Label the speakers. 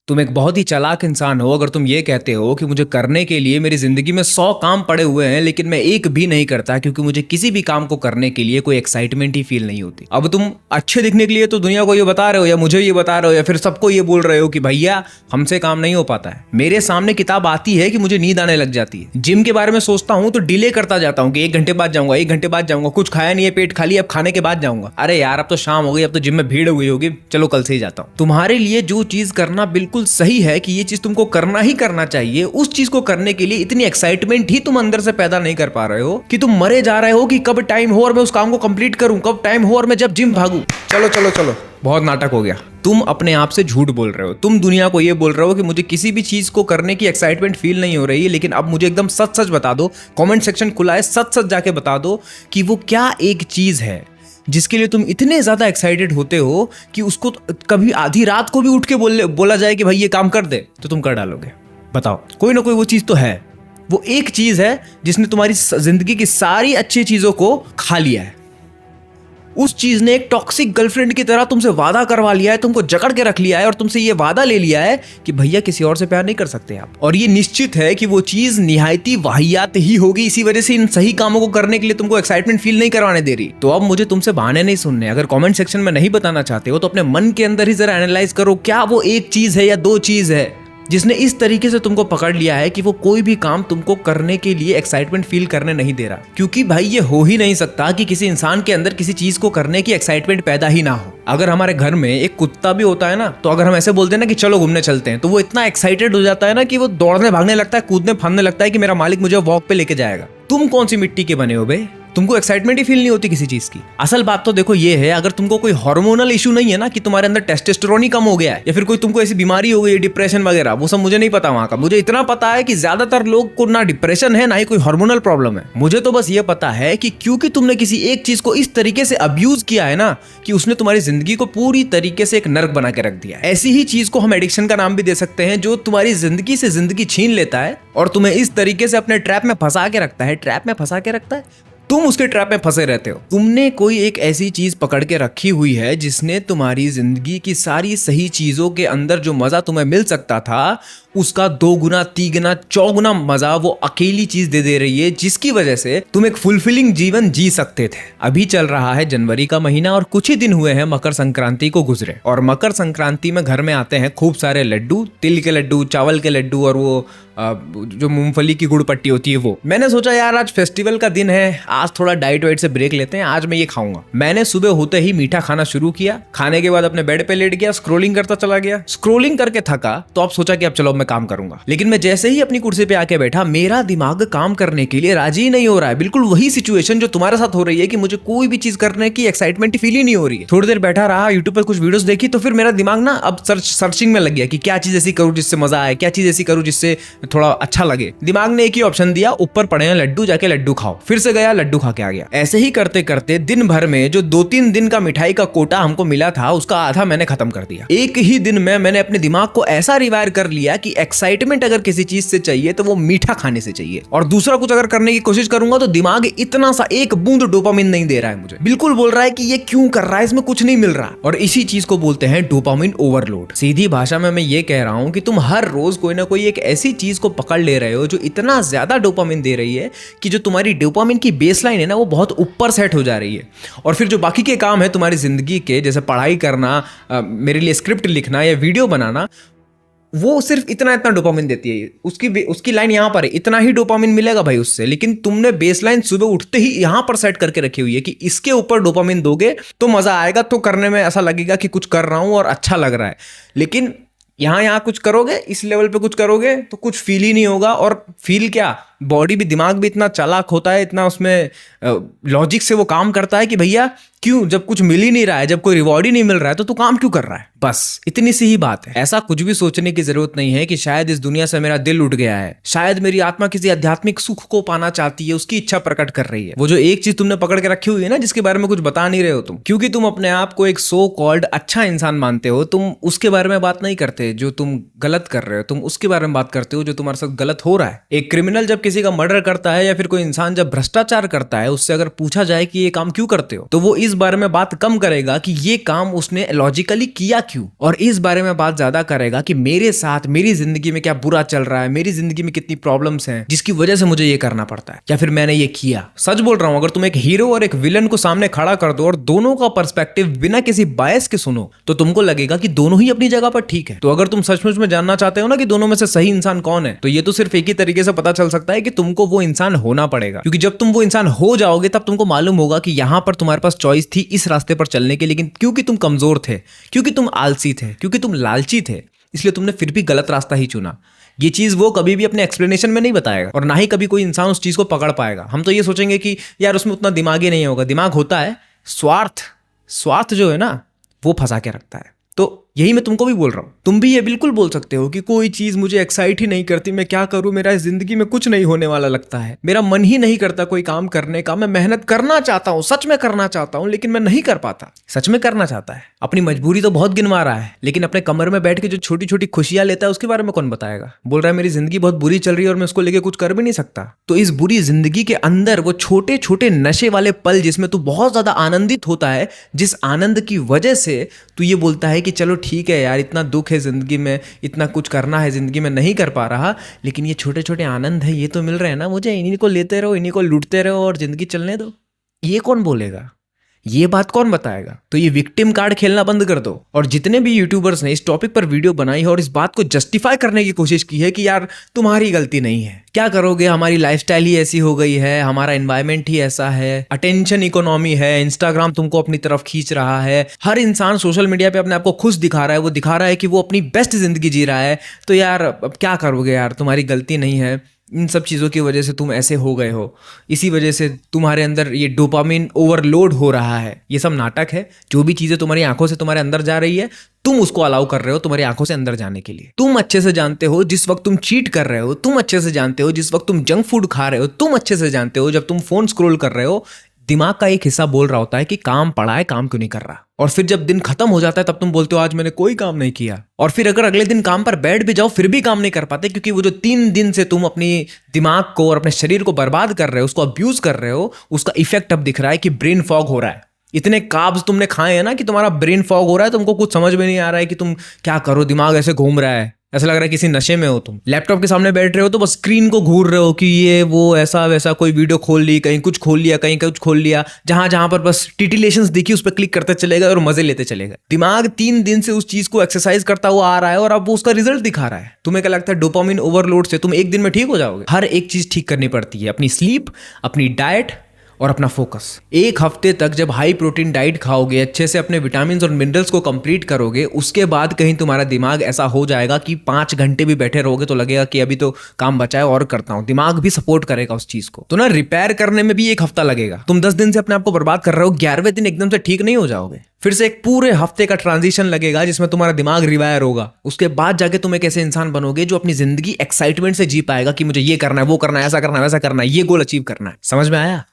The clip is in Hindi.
Speaker 1: तुम एक बहुत ही चालाक इंसान हो अगर तुम ये कहते हो कि मुझे करने के लिए मेरी जिंदगी में 100 काम पड़े हुए हैं लेकिन मैं एक भी नहीं करता क्योंकि मुझे किसी भी काम को करने के लिए कोई एक्साइटमेंट ही फील नहीं होती। अब तुम अच्छे दिखने के लिए तो दुनिया को ये बता रहे हो या मुझे ये बता रहे हो या फिर सबको ये बोल रहे हो कि भैया हमसे काम नहीं हो पाता है। मेरे सामने किताब आती है कि मुझे नींद आने लग जाती है। जिम के बारे में सोचता हूँ तो डिले करता जाता हूँ कि 1 घंटे बाद जाऊंगा, 1 घंटे बाद जाऊंगा। कुछ खाया नहीं है, पेट खाली, अब खाने के बाद जाऊंगा। अरे यार अब तो शाम हो गई, अब तो जिम में भीड़ हुई होगी, चलो कल से ही जाता हूँ। तुम्हारे लिए जो चीज करना बिल्कुल सही है कि ये चीज तुमको करना ही करना चाहिए, उस चीज को करने के लिए इतनी एक्साइटमेंट ही तुम अंदर से पैदा नहीं कर पा रहे हो कि तुम मरे जा रहे हो कि कब टाइम हो और मैं उस काम को कंप्लीट करूं, कब टाइम हो और मैं जब जिम भागूं। चलो चलो चलो, बहुत नाटक हो गया। तुम अपने आप से झूठ बोल रहे हो। तुम दुनिया को ये बोल रहे हो कि मुझे किसी भी चीज को करने की एक्साइटमेंट फील नहीं हो रही है, लेकिन अब मुझे एकदम सच सच बता दो। कमेंट सेक्शन खुला है, सच सच जाके बता दो कि वो क्या एक चीज है जिसके लिए तुम इतने ज्यादा एक्साइटेड होते हो कि उसको कभी आधी रात को भी उठ के बोला जाए कि भाई ये काम कर दे तो तुम कर डालोगे। बताओ, कोई ना कोई वो चीज तो है। वो एक चीज है जिसने तुम्हारी जिंदगी की सारी अच्छी चीजों को खा लिया है। उस चीज ने एक टॉक्सिक गर्लफ्रेंड की तरह तुमसे वादा करवा लिया है, तुमको जकड़ के रख लिया है और तुमसे ये वादा ले लिया है कि भैया किसी और से प्यार नहीं कर सकते आप। और ये निश्चित है कि वो चीज निहायती वाहियात ही होगी, इसी वजह से इन सही कामों को करने के लिए तुमको एक्साइटमेंट फील नहीं करवाने दे रही। तो अब मुझे तुमसे बहाने नहीं सुनने। अगर कमेंट सेक्शन में नहीं बताना चाहते हो तो अपने मन के अंदर ही जरा एनालाइज करो, क्या वो एक चीज है या 2 चीज है जिसने इस तरीके से तुमको पकड़ लिया है कि वो कोई भी काम तुमको करने के लिए एक्साइटमेंट फील करने नहीं दे रहा। क्योंकि भाई ये हो ही नहीं सकता कि किसी इंसान के अंदर किसी चीज को करने की एक्साइटमेंट पैदा ही ना हो। अगर हमारे घर में एक कुत्ता भी होता है ना, तो अगर हम ऐसे बोलते हैं ना कि चलो घूमने चलते हैं, तो वो इतना एक्साइटेड हो जाता है ना कि वो दौड़ने भागने लगता है, कूदने फांदने लगता है कि मेरा मालिक मुझे वॉक पे लेके जाएगा। तुम कौन सी मिट्टी के बने हो बे? तुमको एक्साइटमेंट ही फील नहीं होती किसी चीज की। असल बात तो देखो ये है, अगर तुमको कोई हार्मोनल इशू नहीं है ना कि तुम्हारे अंदर टेस्टोस्टेरोन ही कम हो गया है या फिर कोई तुमको ऐसी बीमारी हो गई है, डिप्रेशन वगैरह, वो सब मुझे नहीं पता वहां का। मुझे इतना पता है कि ज्यादातर लोग को ना डिप्रेशन है ना ही कोई हार्मोनल प्रॉब्लम है। मुझे तो बस ये पता है कि क्योंकि तुमने किसी एक चीज को इस तरीके से अब्यूज किया है ना कि उसने तुम्हारी जिंदगी को पूरी तरीके से एक नर्क बना के रख दिया। ऐसी ही चीज को हम एडिक्शन का नाम भी दे सकते हैं, जो तुम्हारी जिंदगी से जिंदगी छीन लेता है और तुम्हें इस तरीके से अपने ट्रैप में फंसा के रखता है। ट्रैप में फंसा के रखता है, तुम उसके ट्रैप में फंसे रहते हो। तुमने कोई एक ऐसी चीज पकड़ के रखी हुई है जिसने तुम्हारी जिंदगी की सारी सही चीजों के अंदर जो मजा तुम्हें मिल सकता था उसका 2 गुना 3 गुना 4 गुना मजा वो अकेली चीज दे रही है, जिसकी वजह से तुम एक फुलफिलिंग जीवन जी सकते थे। अभी चल रहा है जनवरी का महीना और कुछ ही दिन हुए हैं मकर संक्रांति को गुजरे, और मकर संक्रांति में घर में आते हैं खूब सारे लड्डू, तिल के लड्डू, चावल के लड्डू और वो जो मूंगफली की गुड़ पट्टी होती है वो। मैंने सोचा यार आज फेस्टिवल का दिन है, आज थोड़ा डाइट वाइट से ब्रेक लेते हैं, आज मैं ये खाऊंगा। मैंने सुबह होते ही मीठा खाना शुरू किया। खाने के बाद अपने बेड पे लेट गया, स्क्रोलिंग करता चला गया। स्क्रोलिंग करके थका तो अब सोचा कि अब चलो मैं काम करूंगा। लेकिन मैं जैसे ही अपनी कुर्सी पे आके बैठा, मेरा दिमाग काम करने के लिए राजी नहीं हो रहा है। बिल्कुल वही सिचुएशन जो तुम्हारे साथ हो रही है कि मुझे कोई भी चीज करने की एक्साइटमेंट फील ही नहीं हो रही है। थोड़ी देर बैठा रहा, यूट्यूब पर कुछ वीडियोस देखी, तो फिर मेरा दिमाग ना अब सर्चिंग में लग गया कि क्या चीज ऐसी करूं जिससे मजा आए, क्या चीज ऐसी करूं जिससे थोड़ा अच्छा लगे। दिमाग ने एक ही ऑप्शन दिया, ऊपर पड़े हैं लड्डू, जाके लड्डू खाओ। फिर से गया, लड्डू खा के आ गया। ऐसे ही करते करते दिन भर में जो 2-3 दिन का मिठाई का कोटा हमको मिला था उसका आधा मैंने खत्म कर दिया। एक ही दिन में मैंने अपने दिमाग को ऐसा रिवायर कर लिया कि एक्साइटमेंट अगर किसी चीज से चाहिए तो वो मीठा खाने से चाहिए, और दूसरा कुछ अगर करने की कोशिश करूंगा तो दिमाग इतना सा एक बूंद डोपामिन नहीं दे रहा है मुझे। बिल्कुल बोल रहा है कि ये क्यों कर रहा है, इसमें कुछ नहीं मिल रहा। और इसी चीज को बोलते हैं डोपामिन ओवरलोड। सीधी भाषा में मैं ये कह रहा हूं कि तुम हर रोज कोई ना कोई एक ऐसी चीज को पकड़ ले रहे हो जो इतना ज्यादा डोपामिन दे रही है कि जो तुम्हारी डोपामिन की बेसलाइन है ना वो बहुत ऊपर सेट हो जा रही है। और फिर जो बाकी के काम है तुम्हारी जिंदगी के, जैसे पढ़ाई करना, मेरे लिए स्क्रिप्ट लिखना या वीडियो बनाना, वो सिर्फ इतना डोपामिन देती है। उसकी लाइन यहाँ पर है, इतना ही डोपामिन मिलेगा भाई उससे। लेकिन तुमने बेसलाइन सुबह उठते ही यहाँ पर सेट करके रखी हुई है कि इसके ऊपर डोपामिन दोगे तो मजा आएगा, तो करने में ऐसा लगेगा कि कुछ कर रहा हूं और अच्छा लग रहा है। लेकिन यहाँ कुछ करोगे, इस लेवल पे कुछ करोगे तो कुछ फील ही नहीं होगा। और फील क्या, बॉडी भी, दिमाग भी इतना चालाक होता है, इतना उसमें लॉजिक से वो काम करता है कि भैया क्यों, जब कुछ मिल ही नहीं रहा है, जब कोई रिवॉर्ड ही नहीं मिल रहा है तो तू काम क्यों कर रहा है। बस इतनी सी ही बात है। ऐसा कुछ भी सोचने की जरूरत नहीं है कि शायद इस दुनिया से मेरा दिल उठ गया है, शायद मेरी आत्मा किसी आध्यात्मिक सुख को पाना चाहती है, उसकी इच्छा प्रकट कर रही है। वो जो एक चीज तुमने पकड़ के रखी हुई है ना, जिसके बारे में कुछ बता नहीं रहे हो तुम, क्योंकि तुम अपने आप को एक सो कॉल्ड अच्छा इंसान मानते हो, तुम उसके बारे में बात नहीं करते जो तुम गलत कर रहे हो, तुम उसके बारे में बात करते हो जो तुम्हारे साथ गलत हो रहा है। एक क्रिमिनल जब किसी किसी का मर्डर करता है या फिर कोई इंसान जब भ्रष्टाचार करता है, उससे अगर पूछा जाए कि ये काम क्यों करते हो, तो वो इस बारे में बात कम करेगा कि ये काम उसने लॉजिकली किया क्यों, और इस बारे में बात ज्यादा करेगा कि मेरे साथ मेरी जिंदगी में क्या बुरा चल रहा है, मेरी जिंदगी में कितनी प्रॉब्लम्स हैं जिसकी वजह से मुझे ये करना पड़ता है, या फिर मैंने ये किया। सच बोल रहा हूं, अगर तुम एक हीरो और एक विलन को सामने खड़ा कर दो और दोनों का पर्सपेक्टिव बिना किसी बायस के सुनो, तो तुमको लगेगा कि दोनों ही अपनी जगह पर ठीक है। तो अगर तुम सचमुच में जानना चाहते हो ना कि दोनों में से सही इंसान कौन है, तो ये तो सिर्फ एक ही तरीके से पता चल सकता है कि तुमको वो इंसान होना पड़ेगा। क्योंकि जब तुम वो इंसान हो जाओगे तब तुमको मालूम होगा कि यहां पर तुम्हारे पास चॉइस थी इस रास्ते पर चलने की, लेकिन क्योंकि तुम कमजोर थे, क्योंकि तुम आलसी थे, क्योंकि तुम लालची थे, इसलिए तुमने फिर भी गलत रास्ता ही चुना। ये चीज वो कभी भी अपने एक्सप्लेनेशन में नहीं बताएगा, और ना ही कभी कोई इंसान उस चीज को पकड़ पाएगा। हम तो ये सोचेंगे कि यार उसमें उतना दिमाग ही नहीं होगा। दिमाग होता है, स्वार्थ जो है ना वो फंसा के रखता है। तो यही मैं तुमको भी बोल रहा हूं, तुम भी ये बिल्कुल बोल सकते हो कि कोई चीज मुझे एक्साइट ही नहीं करती, मैं क्या करूं, मेरा जिंदगी में कुछ नहीं होने वाला लगता है, मेरा मन ही नहीं करता कोई काम करने का, मैं मेहनत करना चाहता हूं, सच में करना चाहता हूं, लेकिन मैं नहीं कर पाता। सच में करना चाहता है, अपनी मजबूरी तो बहुत गिनवा रहा है, लेकिन अपने कमर में बैठ के जो छोटी छोटी खुशियां लेता है उसके बारे में कौन बताएगा। बोल रहा है मेरी जिंदगी बहुत बुरी चल रही है और मैं उसको लेके कुछ कर भी नहीं सकता। तो इस बुरी जिंदगी के अंदर वो छोटे छोटे नशे वाले पल जिसमें तू बहुत ज्यादा आनंदित होता है, जिस आनंद की वजह से तू ये बोलता है कि चलो ठीक है यार, इतना दुख है जिंदगी में, इतना कुछ करना है जिंदगी में, नहीं कर पा रहा, लेकिन ये छोटे छोटे आनंद है ये तो मिल रहे हैं ना मुझे, इन्हीं को लेते रहो, इन्हीं को लूटते रहो और जिंदगी चलने दो। ये कौन बोलेगा, ये बात कौन बताएगा। तो ये विक्टिम कार्ड खेलना बंद कर दो। और जितने भी यूट्यूबर्स ने इस टॉपिक पर वीडियो बनाई है और इस बात को जस्टिफाई करने की कोशिश की है कि यार तुम्हारी गलती नहीं है, क्या करोगे, हमारी लाइफस्टाइल ही ऐसी हो गई है, हमारा एनवायरनमेंट ही ऐसा है, अटेंशन इकोनॉमी है, इंस्टाग्राम तुमको अपनी तरफ खींच रहा है, हर इंसान सोशल मीडिया पे अपने आप को खुश दिखा रहा है, वो दिखा रहा है कि वो अपनी बेस्ट जिंदगी जी रहा है, तो यार अब क्या करोगे यार, तुम्हारी गलती नहीं है, इन सब चीज़ों की वजह से तुम ऐसे हो गए हो, इसी वजह से तुम्हारे अंदर ये डोपामिन ओवरलोड हो रहा है। ये सब नाटक है। जो भी चीज़ें तुम्हारी आंखों से तुम्हारे अंदर जा रही है, तुम उसको अलाउ कर रहे हो तुम्हारी आंखों से अंदर जाने के लिए। तुम अच्छे से जानते हो जिस वक्त तुम चीट कर रहे हो, तुम अच्छे से जानते हो जिस वक्त तुम जंक फूड खा रहे हो, तुम अच्छे से जानते हो जब तुम फोन स्क्रॉल कर रहे हो, दिमाग का एक हिस्सा बोल रहा होता है कि काम पड़ा है, काम क्यों नहीं कर रहा। और फिर जब दिन खत्म हो जाता है तब तुम बोलते हो आज मैंने कोई काम नहीं किया। और फिर अगर अगले दिन काम पर बैठ भी जाओ फिर भी काम नहीं कर पाते, क्योंकि वो जो 3 दिन से तुम अपनी दिमाग को और अपने शरीर को बर्बाद कर रहे हो, उसको अब्यूज कर रहे हो, उसका इफेक्ट अब दिख रहा है कि ब्रेन फॉग हो रहा है। इतने कार्ब्स तुमने खाए हैं ना कि तुम्हारा ब्रेन फॉग हो रहा है, तुमको कुछ समझ में नहीं आ रहा है कि तुम क्या करो, दिमाग ऐसे घूम रहा है, ऐसा लग रहा है किसी नशे में हो। तुम लैपटॉप के सामने बैठ रहे हो तो बस स्क्रीन को घूर रहे हो कि ये वो ऐसा वैसा, कोई वीडियो खोल ली, कहीं कुछ खोल लिया, कहीं कुछ खोल लिया, जहां जहां पर बस टिटिलेशंस दिखी उस पर क्लिक करते चले गए और मजे लेते चले गए। दिमाग 3 दिन से उस चीज को एक्सरसाइज करता हुआ आ रहा है और अब वो उसका रिजल्ट दिखा रहा है। तुम्हें क्या लगता है डोपामिन ओवरलोड से तुम एक दिन में ठीक हो जाओगे? हर एक चीज ठीक करनी पड़ती है, अपनी स्लीप, अपनी डाइट और अपना फोकस। एक हफ्ते तक जब हाई प्रोटीन डाइट खाओगे, अच्छे से अपने विटामिन और मिनरल्स को कंप्लीट करोगे, उसके बाद कहीं तुम्हारा दिमाग ऐसा हो जाएगा कि 5 घंटे भी बैठे रहोगे तो लगेगा कि अभी तो काम बचा है और करता हूं। दिमाग भी सपोर्ट करेगा उस चीज को। तो ना रिपेयर करने में भी 1 हफ्ता लगेगा। तुम 10 दिन से अपने आप को बर्बाद कर रहे हो, 11वें दिन एकदम से ठीक नहीं हो जाओगे। फिर से एक पूरे हफ्ते का ट्रांजिशन लगेगा जिसमें तुम्हारा दिमाग रिवायर होगा। उसके बाद जाके तुम एक ऐसे इंसान बनोगे जो अपनी जिंदगी एक्साइटमेंट से जी पाएगा कि मुझे ये करना है, वो करना है, ऐसा करना है, वैसा करना है, ये गोल अचीव करना है। समझ में आया?